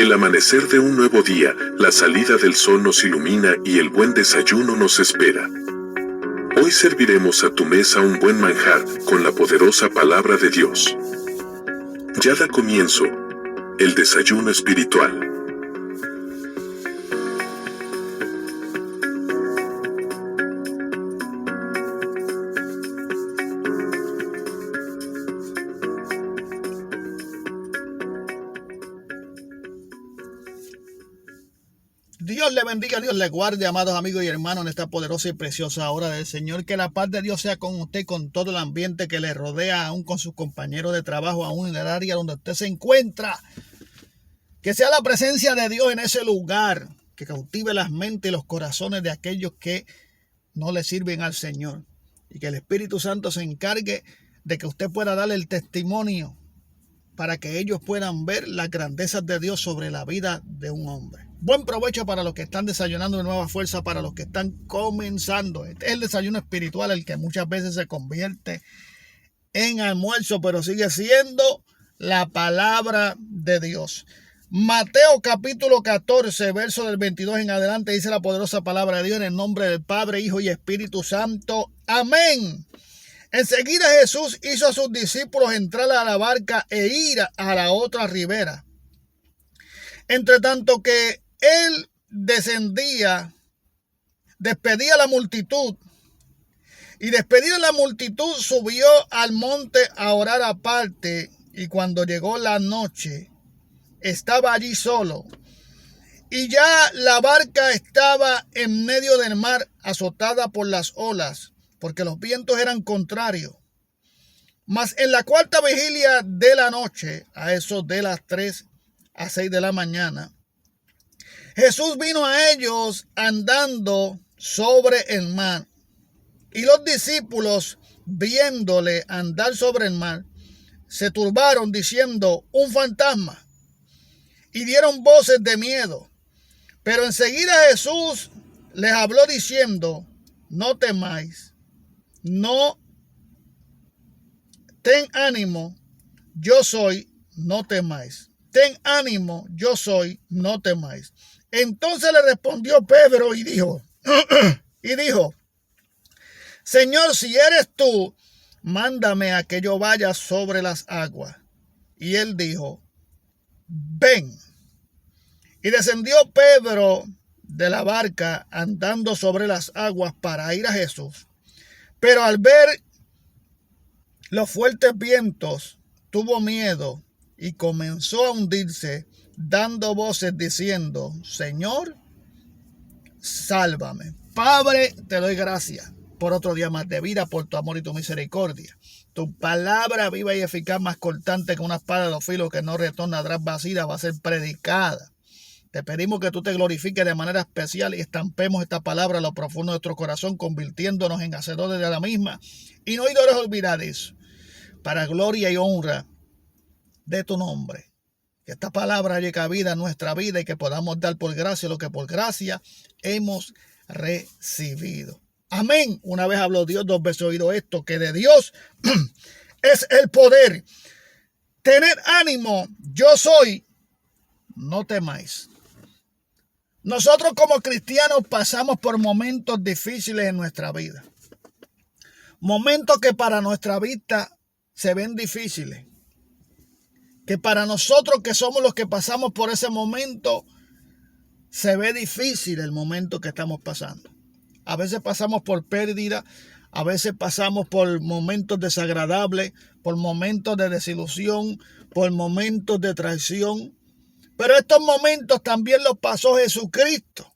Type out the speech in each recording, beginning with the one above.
El amanecer de un nuevo día, la salida del sol nos ilumina y el buen desayuno nos espera. Hoy serviremos a tu mesa un buen manjar con la poderosa palabra de Dios. Ya da comienzo el desayuno espiritual. Dios le bendiga, Dios le guarde, amados amigos y hermanos, en esta poderosa y preciosa hora del Señor. Que la paz de Dios sea con usted, con todo el ambiente que le rodea, aún con sus compañeros de trabajo, aún en el área donde usted se encuentra. Que sea la presencia de Dios en ese lugar, que cautive las mentes y los corazones de aquellos que no le sirven al Señor. Y que el Espíritu Santo se encargue de que usted pueda darle el testimonio para que ellos puedan ver las grandezas de Dios sobre la vida de un hombre. Buen provecho para los que están desayunando de nueva fuerza, para los que están comenzando. Este es el desayuno espiritual, el que muchas veces se convierte en almuerzo, pero sigue siendo la palabra de Dios. Mateo capítulo 14, verso del 22 en adelante, dice la poderosa palabra de Dios: en el nombre del Padre, Hijo y Espíritu Santo. Amén. Enseguida Jesús hizo a sus discípulos entrar a la barca e ir a la otra ribera. Entre tanto que él descendía, despedía a la multitud, y despedida la multitud subió al monte a orar aparte, y cuando llegó la noche estaba allí solo. Y ya la barca estaba en medio del mar, azotada por las olas, porque los vientos eran contrarios. Mas en la cuarta vigilia de la noche, a eso de las 3 a 6 de la mañana, Jesús vino a ellos andando sobre el mar. Y los discípulos, viéndole andar sobre el mar, se turbaron diciendo: un fantasma. Y dieron voces de miedo. Pero enseguida Jesús les habló diciendo: no temáis. No, ten ánimo, yo soy, no temáis. Ten ánimo, yo soy, no temáis. Entonces le respondió Pedro y dijo, Señor, si eres tú, mándame a que yo vaya sobre las aguas. Y él dijo, ven. Y descendió Pedro de la barca andando sobre las aguas para ir a Jesús. Pero al ver los fuertes vientos, tuvo miedo y comenzó a hundirse, dando voces diciendo: Señor, sálvame. Padre, te doy gracias por otro día más de vida, por tu amor y tu misericordia. Tu palabra viva y eficaz, más cortante que una espada de dos filos, que no retorna atrás vacía, va a ser predicada. Te pedimos que tú te glorifiques de manera especial y estampemos esta palabra a lo profundo de nuestro corazón, convirtiéndonos en hacedores de la misma y no oidores olvidadizos, para gloria y honra de tu nombre. Que esta palabra llegue a vida en nuestra vida y que podamos dar por gracia lo que por gracia hemos recibido. Amén. Una vez habló Dios, 2 veces he oído esto, que de Dios es el poder. Tened ánimo, yo soy, no temáis. Nosotros como cristianos pasamos por momentos difíciles en nuestra vida. Momentos que para nuestra vista se ven difíciles. Que para nosotros que somos los que pasamos por ese momento, se ve difícil el momento que estamos pasando. A veces pasamos por pérdida, a veces pasamos por momentos desagradables, por momentos de desilusión, por momentos de traición. Pero estos momentos también los pasó Jesucristo.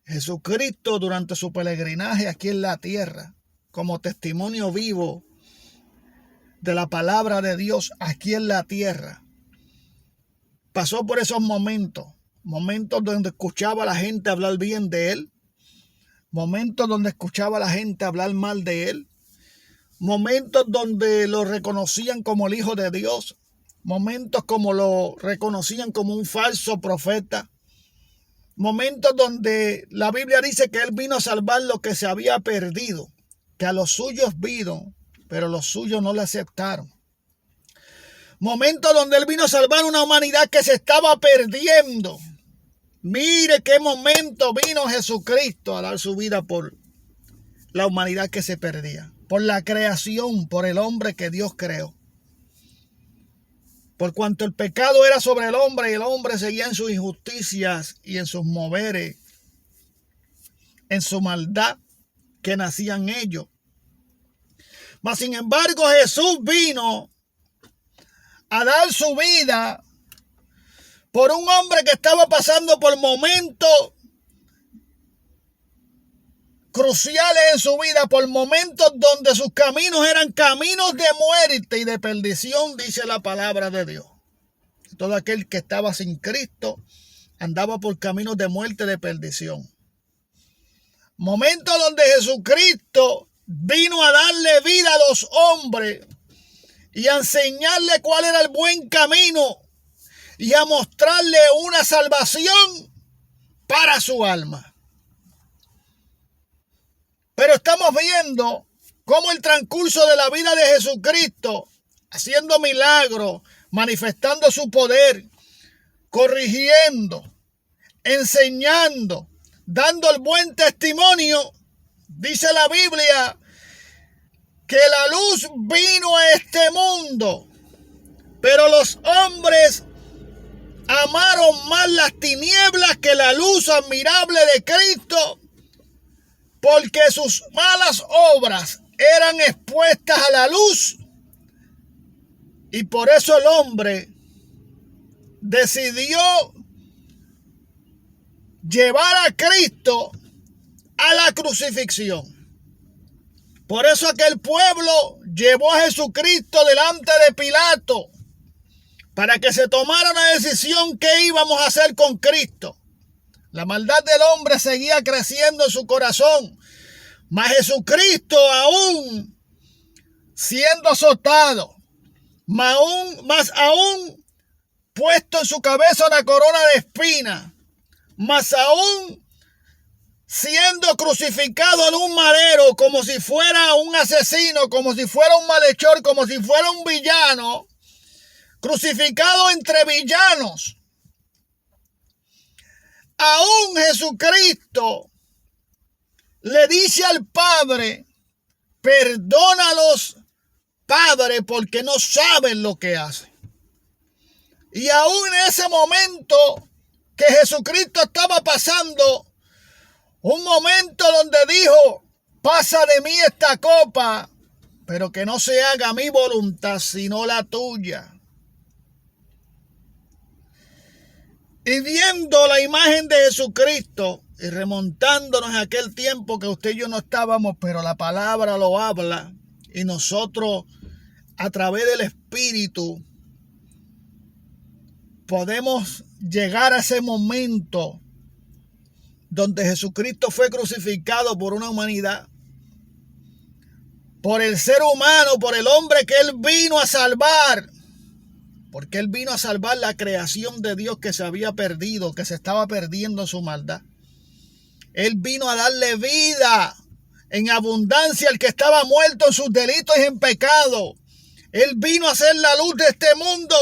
Jesucristo durante su peregrinaje aquí en la tierra, como testimonio vivo de la palabra de Dios aquí en la tierra. Pasó por esos momentos donde escuchaba a la gente hablar bien de él, momentos donde escuchaba a la gente hablar mal de él, momentos donde lo reconocían como el Hijo de Dios, momentos como lo reconocían como un falso profeta, momentos donde la Biblia dice que él vino a salvar lo que se había perdido, que a los suyos vino, pero los suyos no le aceptaron. Momento donde Él vino a salvar una humanidad que se estaba perdiendo. Mire qué momento vino Jesucristo a dar su vida por la humanidad que se perdía. Por la creación, por el hombre que Dios creó. Por cuanto el pecado era sobre el hombre y el hombre seguía en sus injusticias y en sus moveres, en su maldad que nacían ellos. Mas sin embargo Jesús vino a dar su vida por un hombre que estaba pasando por momentos cruciales en su vida, por momentos donde sus caminos eran caminos de muerte y de perdición, dice la palabra de Dios. Todo aquel que estaba sin Cristo andaba por caminos de muerte y de perdición. Momentos donde Jesucristo vino a darle vida a los hombres y a enseñarle cuál era el buen camino y a mostrarle una salvación para su alma. Pero estamos viendo cómo el transcurso de la vida de Jesucristo, haciendo milagros, manifestando su poder, corrigiendo, enseñando, dando el buen testimonio, dice la Biblia que la luz vino a este mundo, pero los hombres amaron más las tinieblas que la luz admirable de Cristo, porque sus malas obras eran expuestas a la luz. Y por eso el hombre decidió llevar a Cristo a la crucifixión. Por eso aquel pueblo llevó a Jesucristo delante de Pilato para que se tomara una decisión qué íbamos a hacer con Cristo. La maldad del hombre seguía creciendo en su corazón, mas Jesucristo aún siendo azotado, más aún puesto en su cabeza una corona de espinas, más aún siendo crucificado en un madero como si fuera un asesino, como si fuera un malhechor, como si fuera un villano, crucificado entre villanos. Aún Jesucristo le dice al Padre: perdónalos, Padre, porque no saben lo que hacen. Y aún en ese momento que Jesucristo estaba pasando, un momento donde dijo: pasa de mí esta copa, pero que no se haga mi voluntad sino la tuya. Y viendo la imagen de Jesucristo y remontándonos a aquel tiempo que usted y yo no estábamos, pero la palabra lo habla, y nosotros a través del Espíritu podemos llegar a ese momento donde Jesucristo fue crucificado por una humanidad, por el ser humano, por el hombre que Él vino a salvar. Porque Él vino a salvar la creación de Dios que se había perdido, que se estaba perdiendo en su maldad. Él vino a darle vida en abundancia al que estaba muerto en sus delitos y en pecado. Él vino a ser la luz de este mundo.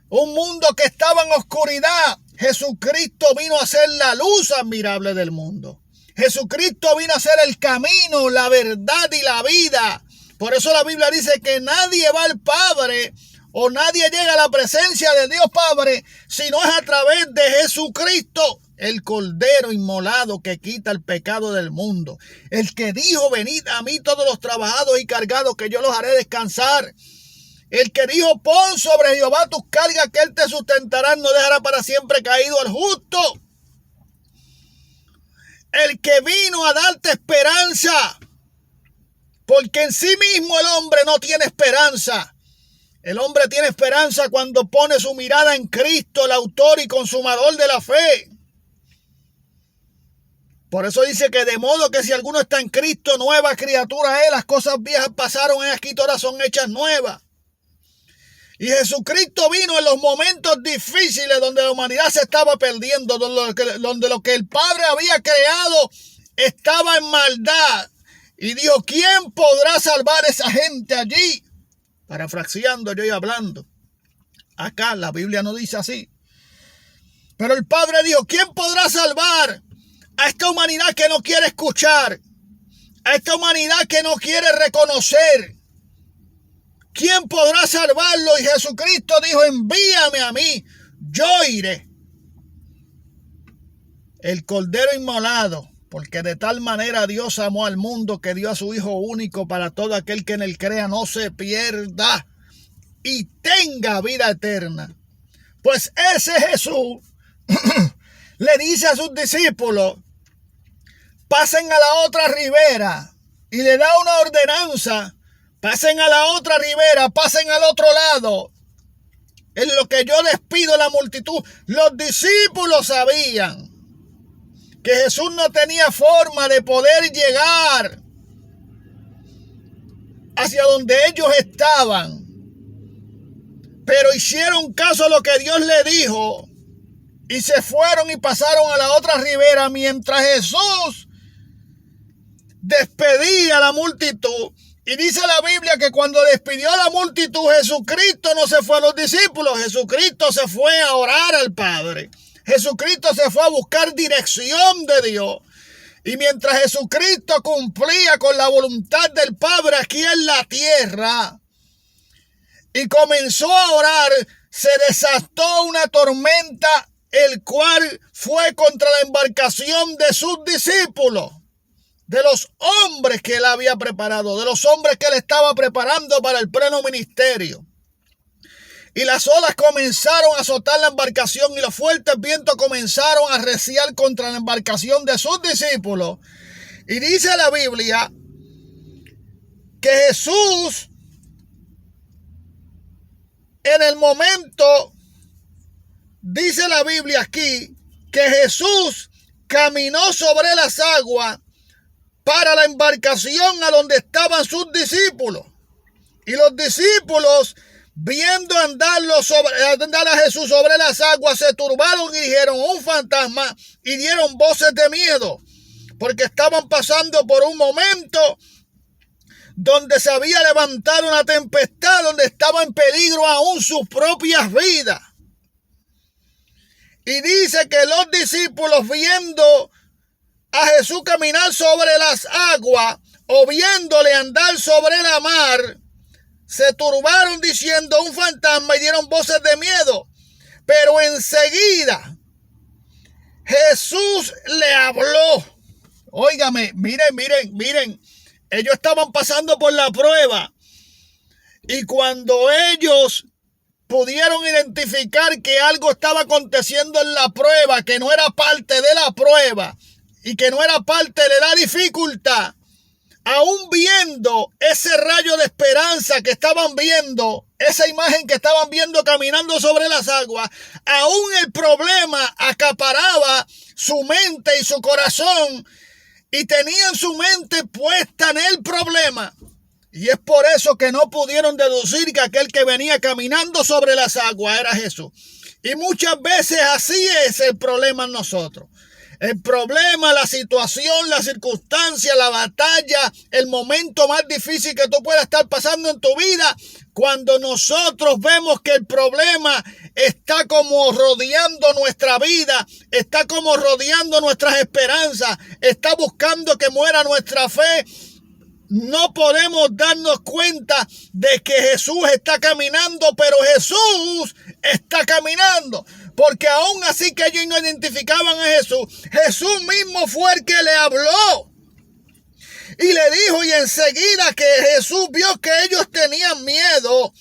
Un mundo que estaba en oscuridad. Jesucristo vino a ser la luz admirable del mundo. Jesucristo vino a ser el camino, la verdad y la vida. Por eso la Biblia dice que nadie va al Padre o nadie llega a la presencia de Dios Padre si no es a través de Jesucristo, el Cordero inmolado que quita el pecado del mundo. El que dijo: venid a mí todos los trabajados y cargados, que yo los haré descansar. El que dijo: pon sobre Jehová tus cargas, que Él te sustentará, no dejará para siempre caído al justo. El que vino a darte esperanza, porque en sí mismo el hombre no tiene esperanza. El hombre tiene esperanza cuando pone su mirada en Cristo, el autor y consumador de la fe. Por eso dice que de modo que si alguno está en Cristo, nueva criatura es. Las cosas viejas pasaron, aquí todas son hechas nuevas. Y Jesucristo vino en los momentos difíciles donde la humanidad se estaba perdiendo, donde lo que el Padre había creado estaba en maldad. Y dijo: ¿quién podrá salvar a esa gente allí? Parafraseando yo y hablando. Acá la Biblia no dice así. Pero el Padre dijo, ¿quién podrá salvar a esta humanidad que no quiere escuchar? A esta humanidad que no quiere reconocer. ¿Quién podrá salvarlo? Y Jesucristo dijo, envíame a mí, yo iré. El Cordero inmolado, porque de tal manera Dios amó al mundo que dio a su Hijo único para todo aquel que en él crea no se pierda y tenga vida eterna. Pues ese Jesús le dice a sus discípulos, pasen a la otra ribera, y le da una ordenanza, pasen a la otra ribera, pasen al otro lado. En lo que yo despido a la multitud, los discípulos sabían que Jesús no tenía forma de poder llegar hacia donde ellos estaban, pero hicieron caso a lo que Dios le dijo y se fueron y pasaron a la otra ribera mientras Jesús despedía a la multitud. Y dice la Biblia que cuando despidió a la multitud, Jesucristo no se fue a los discípulos, Jesucristo se fue a orar al Padre. Jesucristo se fue a buscar dirección de Dios. Y mientras Jesucristo cumplía con la voluntad del Padre aquí en la tierra y comenzó a orar, se desató una tormenta, el cual fue contra la embarcación de sus discípulos, de los hombres que él había preparado, de los hombres que él estaba preparando para el pleno ministerio. Y las olas comenzaron a azotar la embarcación y los fuertes vientos comenzaron a arreciar contra la embarcación de sus discípulos. Y dice la Biblia que Jesús, en el momento, dice la Biblia aquí, que Jesús caminó sobre las aguas para la embarcación a donde estaban sus discípulos. Y los discípulos, viendo andar a Jesús sobre las aguas, se turbaron y dijeron, un fantasma, y dieron voces de miedo, porque estaban pasando por un momento donde se había levantado una tempestad, donde estaba en peligro aún sus propias vidas. Y dice que los discípulos, viendo a Jesús caminar sobre las aguas o viéndole andar sobre la mar, se turbaron diciendo un fantasma y dieron voces de miedo. Pero enseguida Jesús le habló. Óigame, miren. Ellos estaban pasando por la prueba. Y cuando ellos pudieron identificar que algo estaba aconteciendo en la prueba, que no era parte de la prueba y que no era parte de la dificultad, aún viendo ese rayo de esperanza que estaban viendo, esa imagen que estaban viendo caminando sobre las aguas, aún el problema acaparaba su mente y su corazón y tenían su mente puesta en el problema. Y es por eso que no pudieron deducir que aquel que venía caminando sobre las aguas era Jesús. Y muchas veces así es el problema en nosotros. El problema, la situación, la circunstancia, la batalla, el momento más difícil que tú puedas estar pasando en tu vida, cuando nosotros vemos que el problema está como rodeando nuestra vida, está como rodeando nuestras esperanzas, está buscando que muera nuestra fe, no podemos darnos cuenta de que Jesús está caminando, pero Jesús está caminando. Porque aún así que ellos no identificaban a Jesús, Jesús mismo fue el que le habló. Y le dijo, y enseguida que Jesús vio que ellos tenían miedo,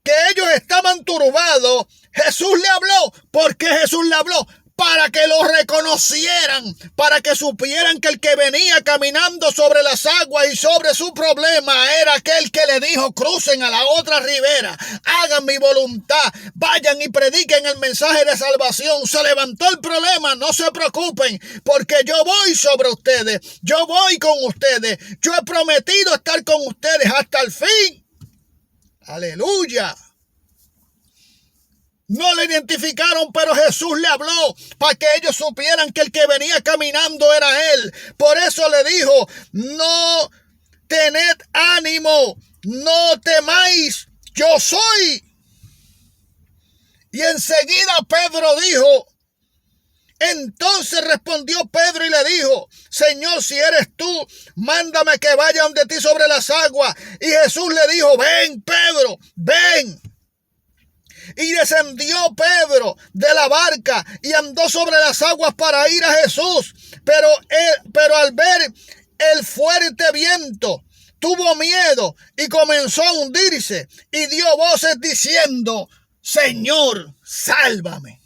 que ellos estaban turbados, Jesús le habló. ¿Por qué Jesús le habló? Para que lo reconocieran, para que supieran que el que venía caminando sobre las aguas y sobre su problema era aquel que le dijo, crucen a la otra ribera, hagan mi voluntad, vayan y prediquen el mensaje de salvación. Se levantó el problema, no se preocupen, porque yo voy sobre ustedes, yo voy con ustedes, yo he prometido estar con ustedes hasta el fin. Aleluya. No le identificaron, pero Jesús le habló para que ellos supieran que el que venía caminando era él. Por eso le dijo, no tened ánimo, no temáis, yo soy. Y enseguida Pedro dijo, entonces respondió Pedro y le dijo, Señor, si eres tú, mándame que vaya donde ti sobre las aguas. Y Jesús le dijo, ven, Pedro, ven. Y descendió Pedro de la barca y andó sobre las aguas para ir a Jesús. Pero al ver el fuerte viento, tuvo miedo y comenzó a hundirse. Y dio voces diciendo, Señor, sálvame.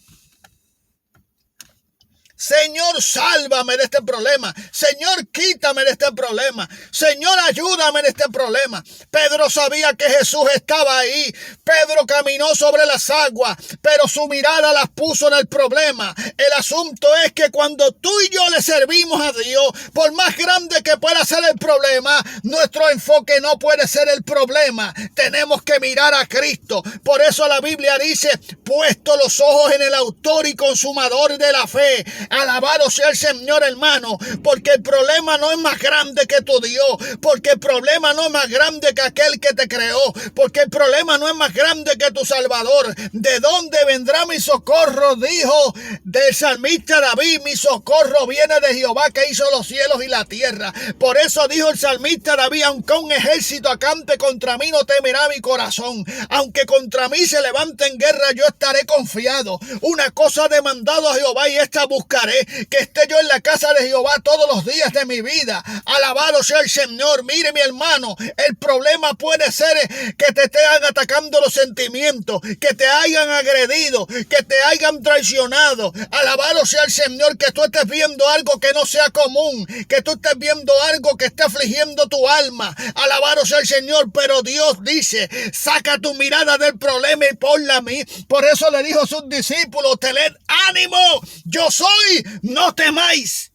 Señor, sálvame de este problema. Señor, quítame de este problema. Señor, ayúdame en este problema. Pedro sabía que Jesús estaba ahí. Pedro caminó sobre las aguas, pero su mirada las puso en el problema. El asunto es que cuando tú y yo le servimos a Dios, por más grande que pueda ser el problema, nuestro enfoque no puede ser el problema. Tenemos que mirar a Cristo. Por eso la Biblia dice, puesto los ojos en el autor y consumador de la fe. Alabado sea el Señor, hermano, porque el problema no es más grande que tu Dios, porque el problema no es más grande que aquel que te creó, porque el problema no es más grande que tu Salvador. ¿De dónde vendrá mi socorro? Dijo del salmista David, mi socorro viene de Jehová que hizo los cielos y la tierra. Por eso dijo el salmista David, aunque un ejército acampe contra mí, no temerá mi corazón. Aunque contra mí se levante en guerra, yo estaré confiado. Una cosa he demandado a Jehová y esta buscaré, que esté yo en la casa de Jehová todos los días de mi vida. Alabado sea el Señor. Mire, mi hermano, el problema puede ser que te estén atacando los sentimientos, que te hayan agredido, que te hayan traicionado. Alabado sea el Señor, que tú estés viendo algo que no sea común, que tú estés viendo algo que esté afligiendo tu alma. Alabado sea el Señor, pero Dios dice, saca tu mirada del problema y ponla a mí. Por eso le dijo a sus discípulos, tened ánimo, yo soy, no temáis.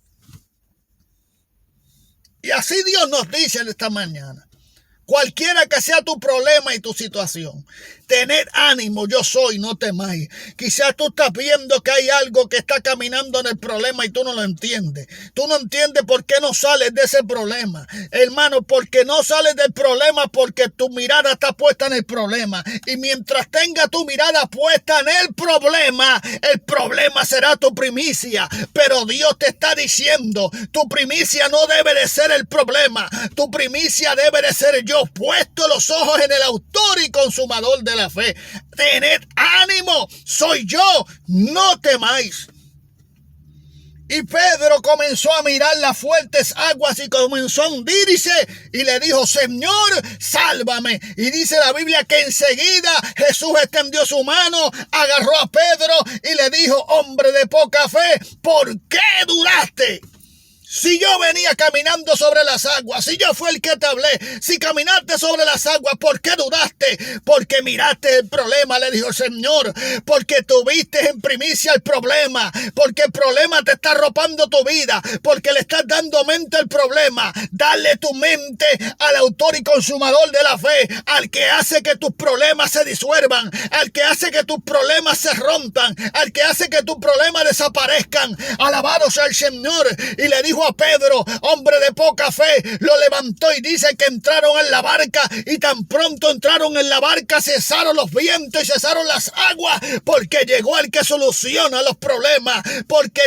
Y así Dios nos dice en esta mañana, cualquiera que sea tu problema y tu situación, tened ánimo, yo soy, no temáis. Quizás tú estás viendo que hay algo que está caminando en el problema y tú no lo entiendes. Tú no entiendes por qué no sales de ese problema. Hermano, porque no sales del problema porque tu mirada está puesta en el problema. Y mientras tenga tu mirada puesta en el problema será tu primicia. Pero Dios te está diciendo, tu primicia no debe de ser el problema. Tu primicia debe de ser yo, puesto los ojos en el autor y consumador de la fe. Tened ánimo, soy yo, no temáis. Y Pedro comenzó a mirar las fuertes aguas y comenzó a hundirse y le dijo, Señor, sálvame. Y dice la Biblia que enseguida Jesús extendió su mano, agarró a Pedro y le dijo, hombre de poca fe, ¿por qué dudaste? Si yo venía caminando sobre las aguas, si yo fui el que te hablé, si caminaste sobre las aguas, ¿por qué dudaste? Porque miraste el problema, le dijo el Señor, porque tuviste en primicia el problema, porque el problema te está arropando tu vida, porque le estás dando mente al problema. Dale tu mente al autor y consumador de la fe, al que hace que tus problemas se disuelvan, al que hace que tus problemas se rompan, al que hace que tus problemas desaparezcan. Alabado sea el Señor. Y le dijo a Pedro, hombre de poca fe, lo levantó y dice que entraron en la barca y tan pronto entraron en la barca cesaron los vientos y cesaron las aguas, porque llegó el que soluciona los problemas, porque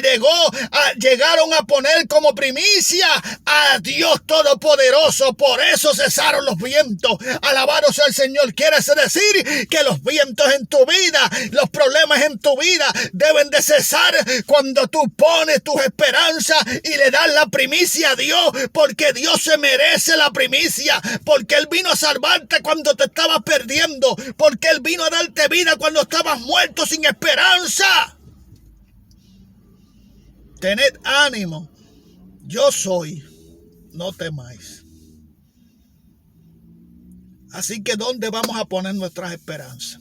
llegaron a poner como primicia a Dios Todopoderoso. Por eso cesaron los vientos. Alabado sea el Señor. Quiere decir que los vientos en tu vida, los problemas en tu vida deben de cesar cuando tú pones tus esperanzas y le das la primicia a Dios, porque Dios se merece la primicia, porque Él vino a salvarte cuando te estabas perdiendo, porque Él vino a darte vida cuando estabas muerto sin esperanza. Tened ánimo, yo soy, no temáis. Así que ¿dónde vamos a poner nuestras esperanzas?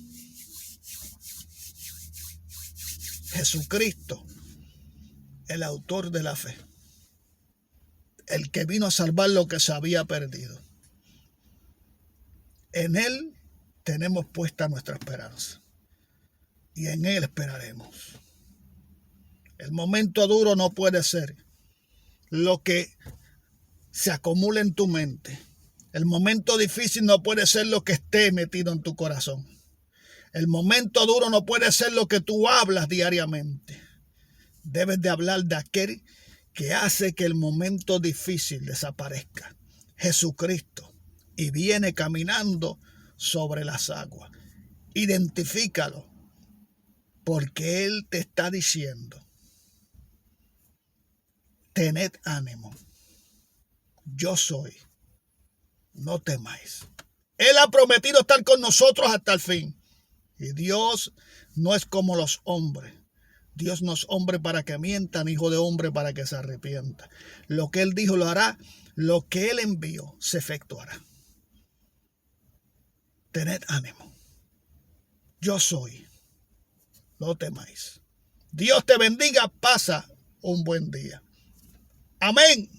Jesucristo, el autor de la fe, el que vino a salvar lo que se había perdido. En Él tenemos puesta nuestra esperanza y en Él esperaremos. El momento duro no puede ser lo que se acumula en tu mente, El momento difícil no puede ser lo que esté metido en tu corazón. El momento duro no puede ser lo que tú hablas diariamente. Debes de hablar de aquel que hace que el momento difícil desaparezca. Jesucristo. Y viene caminando sobre las aguas. Identifícalo. Porque Él te está diciendo: tened ánimo. Yo soy. No temáis. Él ha prometido estar con nosotros hasta el fin. Y Dios no es como los hombres. Dios no es hombre para que mienta, ni hijo de hombre para que se arrepienta. Lo que Él dijo lo hará. Lo que Él envió se efectuará. Tened ánimo. Yo soy. No temáis. Dios te bendiga. Pasa un buen día. Amén.